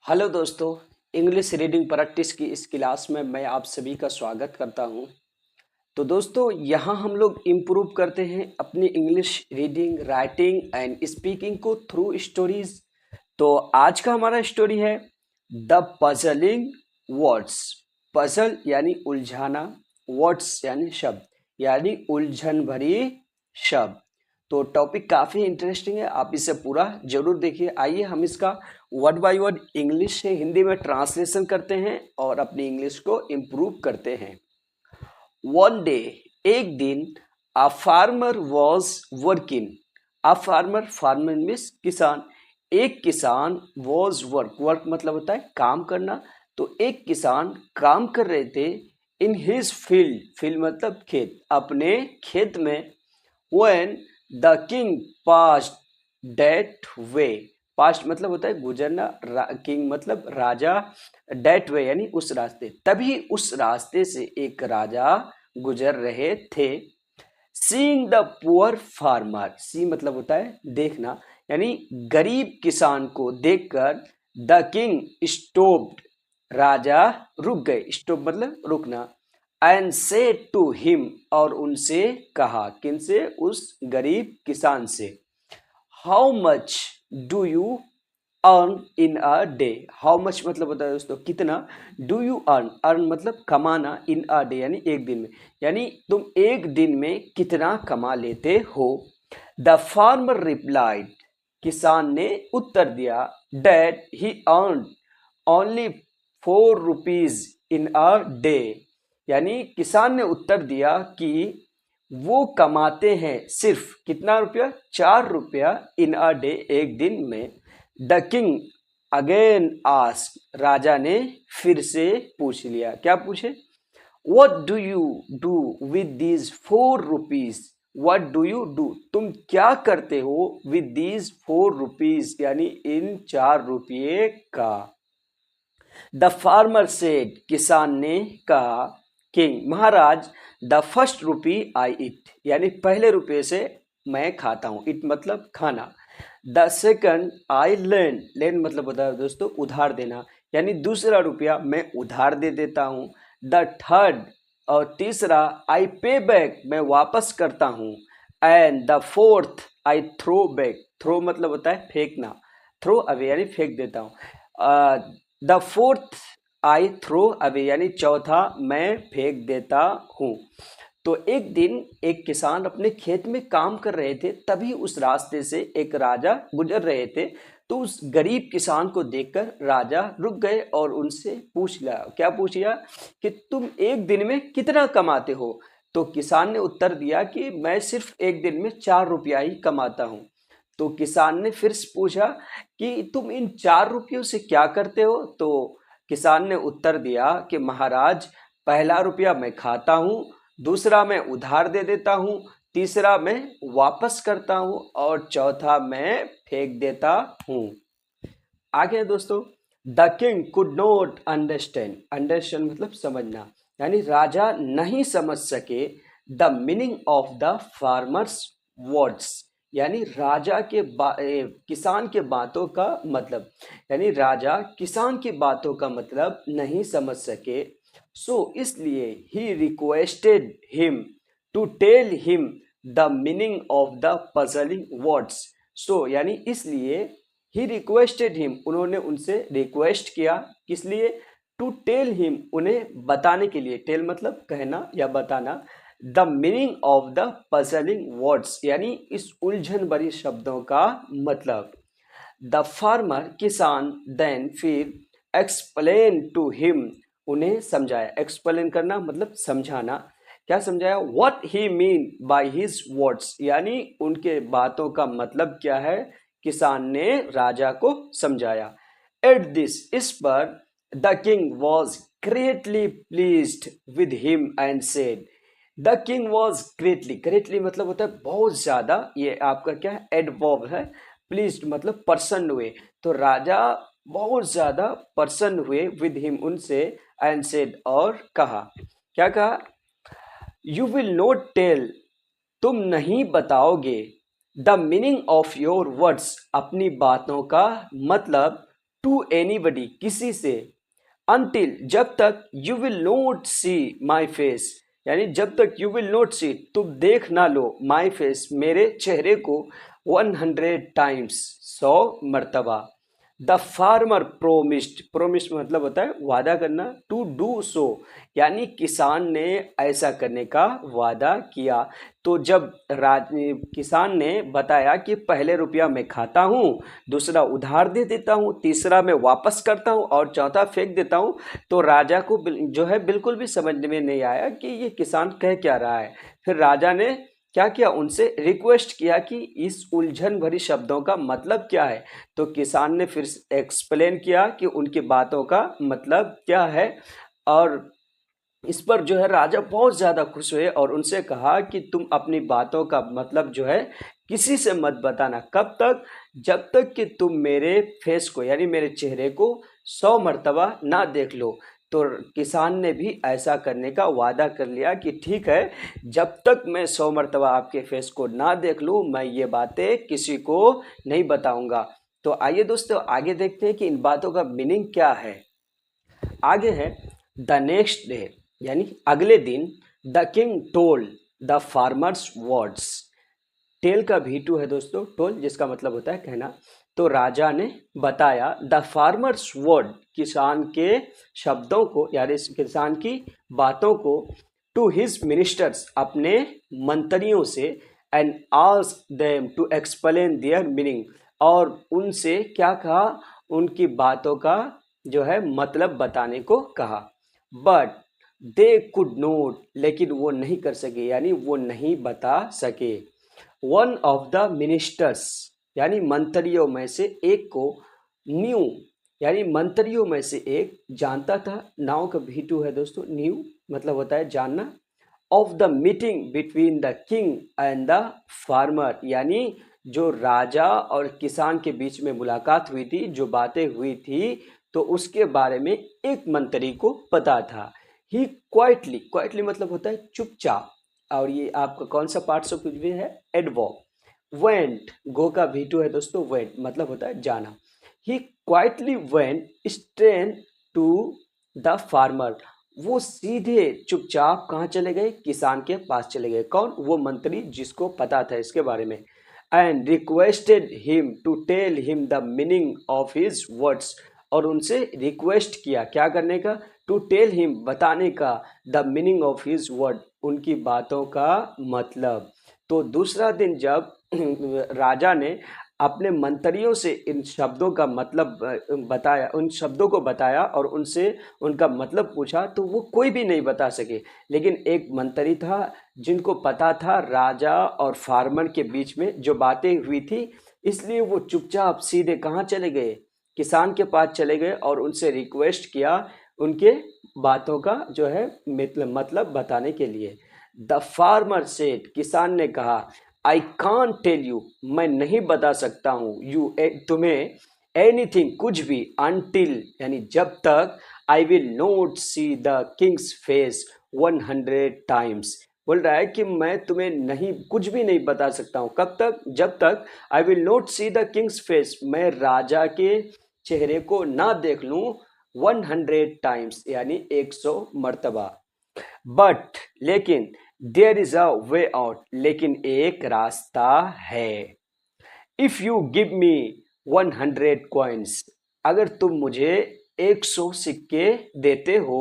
Hello दोस्तों, English reading practice की इस क्लास में मैं आप सभी का स्वागत करता हूं। तो दोस्तों, यहाँ हम लोग इम्प्रूव करते हैं अपनी English reading, writing and speaking को थ्रू स्टोरीज। तो आज का हमारा स्टोरी है द पजलिंग वर्ड्स। पजल यानी उलझाना, वर्ड्स यानी शब्द, यानी उलझन भरी शब्द। तो टॉपिक काफ़ी इंटरेस्टिंग है, आप इसे पूरा जरूर देखिए। आइए हम इसका वर्ड बाय वर्ड इंग्लिश से हिंदी में ट्रांसलेशन करते हैं और अपनी इंग्लिश को इम्प्रूव करते हैं। वन डे, एक दिन, a farmer was working. A farmer, farmer means किसान। एक किसान वॉज वर्क मतलब होता है काम करना। तो एक किसान काम कर रहे थे इन हिज फील्ड, फील्ड मतलब खेत, अपने खेत में। when the king passed that way, past मतलब होता है गुजरना, किंग मतलब राजा, डेट वे यानी उस रास्ते, तभी उस रास्ते से एक राजा गुजर रहे थे। सीइंग द पुअर फार्मर, सी मतलब होता है देखना, यानी गरीब किसान को देखकर द किंग स्टॉप्ड, राजा रुक गए। स्टॉप मतलब रुकना। एंड सेड टू हिम, और उनसे कहा, किनसे? उस गरीब किसान से। How much do you earn in a day. How much मतलब होता है दोस्तों कितना, डू यू अर्न, अर्न मतलब कमाना, इन अ डे यानी एक दिन में, यानी तुम एक दिन में कितना कमा लेते हो। द फार्मर रिप्लाइड, किसान ने उत्तर दिया, that he earn only 4 rupees in a day, यानी किसान ने उत्तर दिया कि वो कमाते हैं सिर्फ कितना रुपया, 4 रुपया इन अ डे, एक दिन में। द किंग अगेन आस्क, राजा ने फिर से पूछ लिया, क्या पूछे? What do you do with these 4 rupees. What do you do, तुम क्या करते हो? विद दीज 4 रुपीज, यानी इन 4 रुपये का। द फार्मर सेड, किसान ने कहा, king Maharaj, the first rupee I it, यानी पहले रुपये से मैं खाता हूं, इट मतलब खाना। The second I lend, lend मतलब होता है दोस्तों उधार देना, यानी दूसरा रुपया मैं उधार दे देता हूं। द थर्ड, और तीसरा, आई पे बैक, मैं वापस करता हूं। And the fourth I throw back, throw मतलब होता है फेंकना, थ्रो अवे यानी फेंक देता हूं। The fourth I throw away, यानी चौथा मैं फेंक देता हूं। तो एक दिन एक किसान अपने खेत में काम कर रहे थे, तभी उस रास्ते से एक राजा गुजर रहे थे। तो उस गरीब किसान को देखकर राजा रुक गए और उनसे पूछ लिया, क्या पूछ लिया? कि तुम एक दिन में कितना कमाते हो? तो किसान ने उत्तर दिया कि मैं सिर्फ एक दिन में 4 रुपया ही कमाता हूं। तो किसान ने फिर से पूछा कि तुम इन 4 रुपयों से क्या करते हो? तो किसान ने उत्तर दिया कि महाराज, पहला रुपया मैं खाता हूं, दूसरा मैं उधार दे देता हूं, तीसरा मैं वापस करता हूं, और चौथा मैं फेंक देता हूं। आगे दोस्तों, the king could not understand, understand मतलब समझना, यानी राजा नहीं समझ सके the meaning of the farmer's words, यानी राजा के किसान के बातों का मतलब, यानी राजा किसान की बातों का मतलब नहीं समझ सके। सो इसलिए ही requested him to tell him the meaning of the puzzling words. So यानी इसलिए ही रिक्वेस्टेड हिम, उन्होंने उनसे रिक्वेस्ट किया, किस लिए? टू टेल हिम, उन्हें बताने के लिए, टेल मतलब कहना या बताना, the meaning of the puzzling words, यानी इस उलझन भरी शब्दों का मतलब। द फार्मर, किसान, देन फिर, एक्सप्लेन टू हिम, उन्हें समझाया, एक्सप्लेन करना मतलब समझाना, क्या समझाया? What he mean by his words, यानी उनके बातों का मतलब क्या है, किसान ने राजा को समझाया। एट दिस, इस पर, the king was greatly pleased with him and said, the king was greatly, greatly मतलब होता है बहुत ज्यादा, ये आपका क्या है, एडवर्ब है। प्लीज्ड मतलब प्रसन्न हुए, तो राजा बहुत ज्यादा प्रसन्न हुए, विद हिम उनसे, एंड सेड और कहा, क्या कहा? यू विल नॉट टेल, तुम नहीं बताओगे, the meaning of your words, अपनी बातों का मतलब, टू एनीबडी, किसी से, अनटिल, जब तक, you will not see my face, यानी जब तक यू विल नॉट सी, तुम देख ना लो, माई फेस, मेरे चेहरे को, 100 टाइम्स, 100 मर्तबा। द फार्मर प्रोमिस्ड, प्रोमिस्ड मतलब होता है वादा करना, टू डू सो, यानी किसान ने ऐसा करने का वादा किया। तो जब किसान ने बताया कि पहले रुपया मैं खाता हूँ, दूसरा उधार दे देता हूँ, तीसरा मैं वापस करता हूँ और चौथा फेंक देता हूँ, तो राजा को जो है बिल्कुल भी समझ में नहीं आया कि ये किसान कह क्या रहा है। फिर राजा ने क्या किया, उनसे रिक्वेस्ट किया कि इस उलझन भरी शब्दों का मतलब क्या है। तो किसान ने फिर एक्सप्लेन किया कि उनकी बातों का मतलब क्या है, और इस पर जो है राजा बहुत ज़्यादा खुश हुए और उनसे कहा कि तुम अपनी बातों का मतलब जो है किसी से मत बताना, कब तक, जब तक कि तुम मेरे फेस को, यानी मेरे चेहरे को 100 मर्तबा ना देख लो। तो किसान ने भी ऐसा करने का वादा कर लिया कि ठीक है, जब तक मैं 100 मर्तबा आपके फेस को ना देख लूँ, मैं ये बातें किसी को नहीं बताऊंगा। तो आइए दोस्तों आगे देखते हैं कि इन बातों का मीनिंग क्या है। आगे है, द नेक्स्ट डे, यानी अगले दिन, the king told the farmer's words. Tell का V2 है दोस्तों, टोल जिसका मतलब होता है कहना। तो राजा ने बताया, द फार्मर्स वर्ड, किसान के शब्दों को, यानी किसान की बातों को, टू हिज मिनिस्टर्स, अपने मंत्रियों से, and asked them to explain their meaning, और उनसे क्या कहा, उनकी बातों का जो है मतलब बताने को कहा। बट दे कुड नोट, लेकिन वो नहीं कर सके, यानी वो नहीं बता सके। वन ऑफ द मिनिस्टर्स, यानी मंत्रियों में से एक को, न्यू, यानी मंत्रियों में से एक जानता था। नाउ का V2 है दोस्तों, न्यू मतलब होता है जानना। Of the meeting between the king and the farmer, यानी जो राजा और किसान के बीच में मुलाकात हुई थी, जो बातें हुई थी, तो उसके बारे में एक मंत्री को पता था। ही क्वाइटली, क्वाइटली मतलब होता है चुपचाप, और ये आपका कौन सा पार्ट्स ऑफ स्पीच है, एडवर्ब। वेंट, गो का V2 है दोस्तों, वेंट मतलब होता है जाना। He quietly went straight to the farmer, वो सीधे चुपचाप कहाँ चले गए, किसान के पास चले गए। कौन, वो मंत्री जिसको पता था इसके बारे में। And requested him to tell him the meaning of his words, और उनसे रिक्वेस्ट किया क्या करने का, टू टेल हिम, बताने का, the meaning of his word, उनकी बातों का मतलब। तो दूसरा दिन जब राजा ने अपने मंत्रियों से इन शब्दों का मतलब बताया, उन शब्दों को बताया और उनसे उनका मतलब पूछा, तो वो कोई भी नहीं बता सके। लेकिन एक मंत्री था जिनको पता था राजा और फार्मर के बीच में जो बातें हुई थी, इसलिए वो चुपचाप सीधे कहाँ चले गए, किसान के पास चले गए और उनसे रिक्वेस्ट किया उनके बातों का जो है मतलब बताने के लिए। द फार्मर सेड, किसान ने कहा, आई कांट टेल यू, मैं नहीं बता सकता हूँ, तुम्हें, एनीथिंग, कुछ भी, अनटिल, यानी जब तक, I will not see the Kings face 100 times. बोल रहा है कि मैं तुम्हें नहीं, कुछ भी नहीं बता सकता हूँ, कब तक, जब तक, I will not see the Kings face, मैं राजा के चेहरे को ना देख लूं 100 टाइम्स, यानी 100 मर्तबा। बट, लेकिन, there is a way out, लेकिन एक रास्ता है। If you give me 100 coins, अगर तुम मुझे 100 सिक्के देते हो,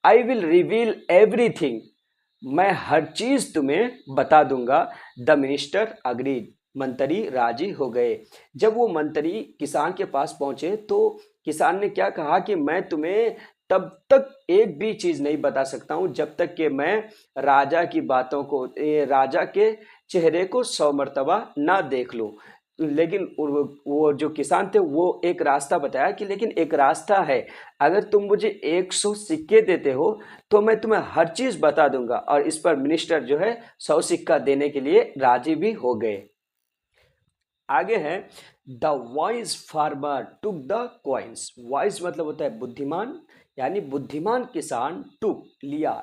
आई विल रिवील एवरीथिंग, मैं हर चीज तुम्हें बता दूंगा। द मिनिस्टर अग्रीड, मंत्री राजी हो गए। जब वो मंत्री किसान के पास पहुंचे तो किसान ने क्या कहा कि मैं तुम्हें तब तक एक भी चीज नहीं बता सकता हूं जब तक कि मैं राजा की बातों को, राजा के चेहरे को 100 मर्तबा ना देख लूं। लेकिन वो जो किसान थे वो एक रास्ता बताया कि लेकिन एक रास्ता है, अगर तुम मुझे 100 सिक्के देते हो तो मैं तुम्हें हर चीज बता दूंगा। और इस पर मिनिस्टर जो है 100 सिक्का देने के लिए राजी भी हो गए। आगे है, the wise farmer took the coins. Wise मतलब होता है बुद्धिमान, यानी बुद्धिमान किसान टुक लिया,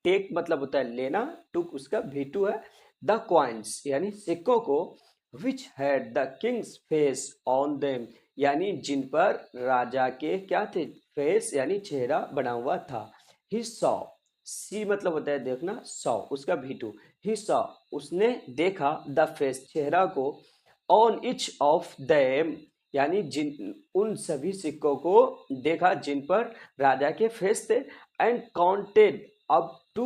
टेक मतलब होता है लेना, टुक उसका V2 है, द कॉइन्स यानी सिक्कों को, which had the Kings face on them, यानी जिन पर राजा के क्या थे, फेस यानी चेहरा बना हुआ था। ही सॉ, सी मतलब होता है देखना, सॉ उसका भी2, ही सॉ उसने देखा, द फेस चेहरा को, ऑन इच ऑफ देम यानी जिन उन सभी सिक्कों को देखा जिन पर राजा के फेस थे, एंड काउंटेड अप टू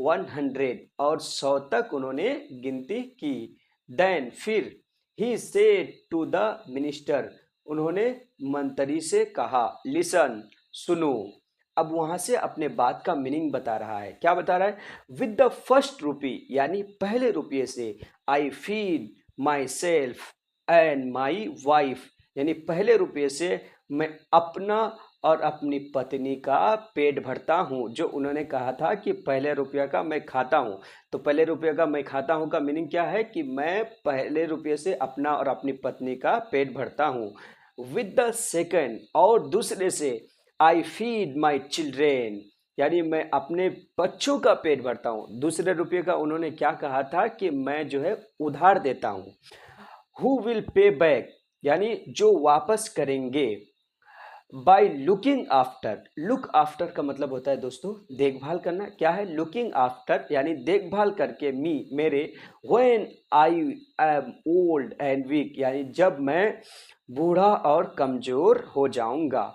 100 और 100 तक उन्होंने गिनती की। देन फिर ही सेड टू द मिनिस्टर, उन्होंने मंत्री से कहा, लिसन सुनो। अब वहां से अपने बात का मीनिंग बता रहा है। क्या बता रहा है? विद द फर्स्ट रुपी यानी पहले रुपये से, I feed my self and my wife, यानी पहले रुपये से मैं अपना और अपनी पत्नी का पेट भरता हूँ। जो उन्होंने कहा था कि पहले रुपये का मैं खाता हूँ, तो पहले रुपये का मैं खाता हूँ का मीनिंग क्या है कि मैं पहले रुपये से अपना और अपनी पत्नी का पेट भरता हूँ। विद द सेकेंड और दूसरे से, आई फीड माई चिल्ड्रेन, यानी मैं अपने बच्चों का पेट भरता हूँ। दूसरे रुपये का उन्होंने क्या कहा था कि मैं जो है उधार देता हूँ। हु विल पे बैक, यानी जो वापस करेंगे। By looking after, look after का मतलब होता है दोस्तों देखभाल करना। क्या है लुकिंग आफ्टर, यानी देखभाल करके, मी मेरे, when I am old and weak, यानी जब मैं बूढ़ा और कमजोर हो जाऊंगा।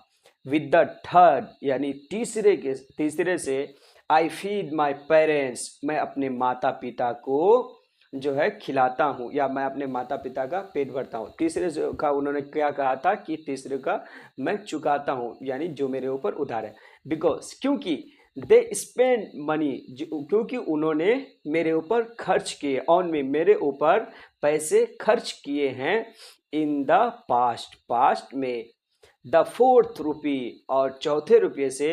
विद द थर्ड यानी तीसरे से, आई फीड माई पेरेंट्स, मैं अपने माता पिता को जो है खिलाता हूँ या मैं अपने माता पिता का पेट भरता हूँ। तीसरे का उन्होंने क्या कहा था कि तीसरे का मैं चुकाता हूँ, यानी जो मेरे ऊपर उधार है। बिकॉज क्योंकि, दे स्पेंड मनी, क्योंकि उन्होंने मेरे ऊपर खर्च किए, ऑन मी मेरे ऊपर पैसे खर्च किए हैं, इन द पास्ट में। द फोर्थ रुपी और चौथे रुपये से,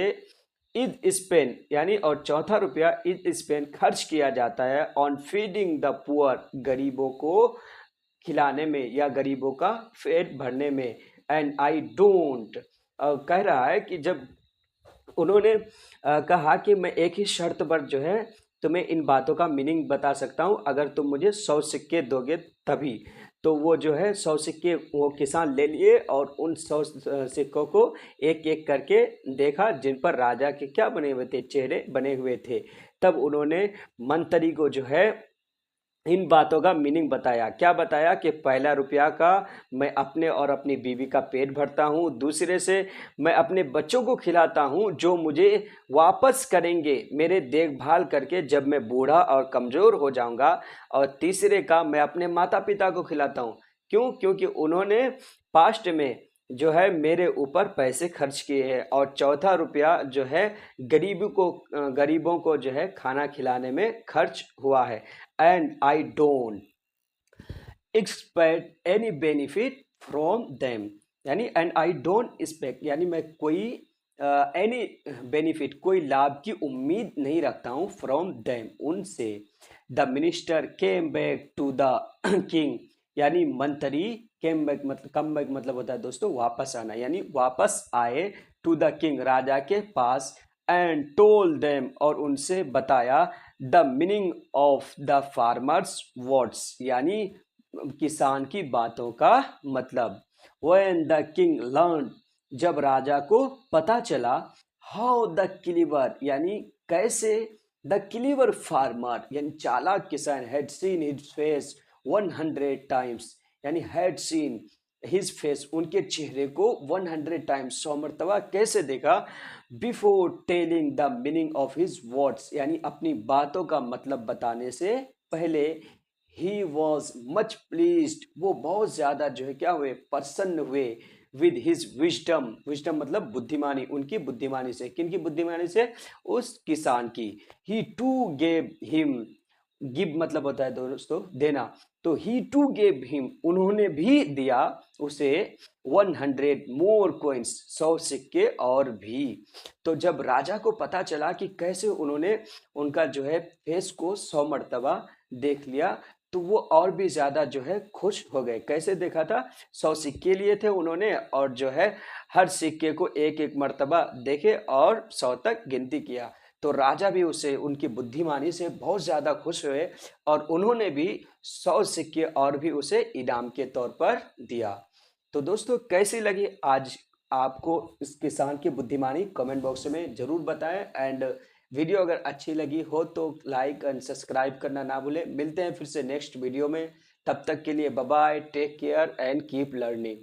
इज स्पेन यानी और चौथा रुपया इज स्पेन खर्च किया जाता है, ऑन फीडिंग द पुअर, गरीबों को खिलाने में या गरीबों का पेट भरने में। एंड आई डोंट, कह रहा है कि जब उन्होंने कहा कि मैं एक ही शर्त पर जो है तुम्हें इन बातों का मीनिंग बता सकता हूँ, अगर तुम मुझे 100 सिक्के दोगे तभी। तो वो जो है 100 सिक्के वो किसान ले लिए और उन 100 सिक्कों को एक एक करके देखा जिन पर राजा के क्या बने हुए थे, चेहरे बने हुए थे। तब उन्होंने मंत्री को जो है इन बातों का मीनिंग बताया। क्या बताया कि पहला रुपया का मैं अपने और अपनी बीवी का पेट भरता हूँ, दूसरे से मैं अपने बच्चों को खिलाता हूँ जो मुझे वापस करेंगे मेरे देखभाल करके जब मैं बूढ़ा और कमज़ोर हो जाऊँगा, और तीसरे का मैं अपने माता पिता को खिलाता हूँ। क्यों? क्योंकि उन्होंने पास्ट में जो है मेरे ऊपर पैसे खर्च किए हैं, और चौथा रुपया जो है गरीबों को जो है खाना खिलाने में खर्च हुआ है। And I don't expect any benefit from them, यानी एंड आई डोंट एक्सपेक्ट यानी मैं कोई एनी बेनिफिट कोई लाभ की उम्मीद नहीं रखता हूँ, फ्रॉम देम उनसे। The minister came back to the king, यानी मंत्री कम बैक मतलब होता है दोस्तों वापस आना, यानी वापस आए टू द किंग राजा के पास, एंड टोल्ड देम और उनसे बताया, the meaning of the farmer's words, यानी किसान की बातों का मतलब। व्हेन द किंग लर्न, जब राजा को पता चला, हाउ द क्लीवर यानी कैसे, द क्लीवर फार्मर यानी चालाक किसान, had seen his face 100 times, यानी हैड सीन हिज फेस उनके चेहरे को 100 टाइम्स 100 मरतबा कैसे देखा, before telling the meaning of his words, यानी अपनी बातों का मतलब बताने से पहले। ही वॉज मच प्लीज्ड, वो बहुत ज्यादा जो है क्या हुए, प्रसन्न हुए, विद हिज विजडम, विजडम मतलब बुद्धिमानी, उनकी बुद्धिमानी से। किनकी बुद्धिमानी से? उस किसान की। ही टू गेव हिम, गिव मतलब होता है दोस्तों देना, तो ही टू गेव हिम उन्होंने भी दिया उसे 100 मोर कोइंस 100 सिक्के और भी। तो जब राजा को पता चला कि कैसे उन्होंने उनका जो है फेस को 100 मरतबा देख लिया, तो वो और भी ज्यादा जो है खुश हो गए। कैसे देखा था? 100 सिक्के लिए थे उन्होंने, और जो है हर सिक्के को एक एक मरतबा देखे और 100 तक गिनती किया। तो राजा भी उसे उनकी बुद्धिमानी से बहुत ज़्यादा खुश हुए और उन्होंने भी 100 सिक्के और भी उसे इनाम के तौर पर दिया। तो दोस्तों कैसी लगी आज आपको इस किसान की बुद्धिमानी, कमेंट बॉक्स में ज़रूर बताएं। एंड वीडियो अगर अच्छी लगी हो तो लाइक एंड सब्सक्राइब करना ना भूलें। मिलते हैं फिर से नेक्स्ट वीडियो में, तब तक के लिए bye bye, take care and keep learning.